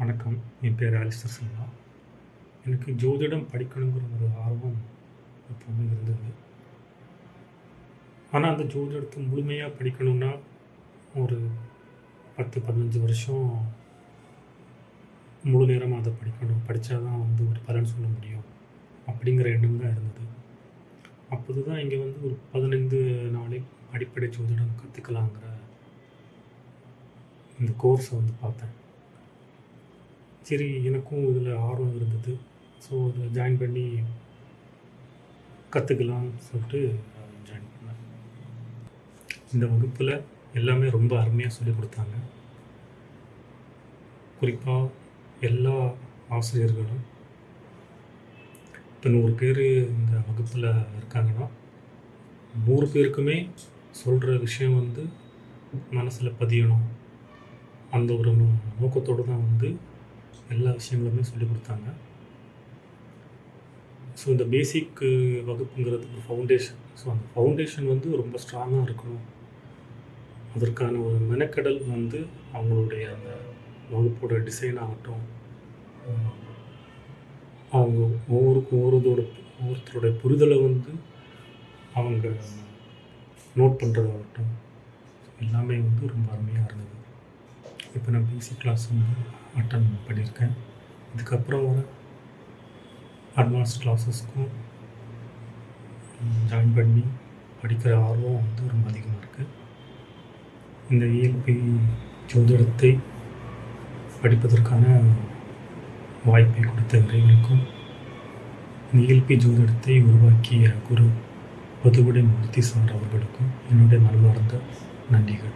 வணக்கம். என் பேர் ஆலிஸ்டர் சில்வா. எனக்கு ஜோதிடம் படிக்கணுங்கிற ஒரு ஆர்வம் எப்பவுமே இருந்தது. ஆனால் அந்த ஜோதிடத்தை முழுமையாக படிக்கணும்னா ஒரு 10, 15 வருஷம் முழு நேரமாக அதை படிக்கணும். படித்தா தான் ஒரு பலன் சொல்ல முடியும் அப்படிங்கிற எண்ணம் தான் இருந்தது. அப்போது தான் இங்கே ஒரு 15 நாளில் அடிப்படை ஜோதிடம் கற்றுக்கலாங்கிற இந்த கோர்ஸை பார்த்தேன். சரி, எனக்கும் இதில் ஆர்வம் இருந்தது. ஸோ அதில் ஜாயின் பண்ணி கற்றுக்கலாம்னு சொல்லிட்டு ஜாயின் பண்ணேன். இந்த வகுப்பில் எல்லாமே ரொம்ப அருமையாக சொல்லிக் கொடுத்தாங்க. குறிப்பாக எல்லா ஆசிரியர்களும் இப்போ 100 பேர் இந்த வகுப்பில் இருக்காங்கன்னா 100 பேருக்குமே சொல்கிற விஷயம் மனசில் பதியணும். அந்த ஒரு நோக்கத்தோடு தான் எல்லா விஷயங்களுமே சொல்லிக் கொடுத்தாங்க. ஸோ இந்த பேசிக் வகுப்புங்கிறது ஒரு ஃபவுண்டேஷன். ஸோ அந்த ஃபவுண்டேஷன் ரொம்ப ஸ்ட்ராங்காக இருக்கணும். அதற்கான ஒரு மெனக்கெடல் அவங்களுடைய அந்த வகுப்போட டிசைன் ஆகட்டும், அவங்க ஒவ்வொருத்தருடைய புரிதலை அவங்க நோட் பண்ணுறதாகட்டும், எல்லாமே ரொம்ப அருமையாக இருந்தது. இப்போ நான் பேசிக் கிளாஸ் அட்டன் பண்ணியிருக்கேன். இதுக்கப்புறம் வர அட்வான்ஸ் கிளாஸஸ்க்கும் ஜாயின் பண்ணி படிக்கிற ஆர்வம் ரொம்ப அதிகமாக இருக்குது. இந்த இயல்பி ஜோதிடத்தை படிப்பதற்கான வாய்ப்பை கொடுத்த இறைவனுக்கும், இயல்பி ஜோதிடத்தை உருவாக்கிய குரு பதுகுடை மூர்த்தி சார் அவர்களுக்கும் என்னுடைய மனமார்ந்த நன்றிகள்.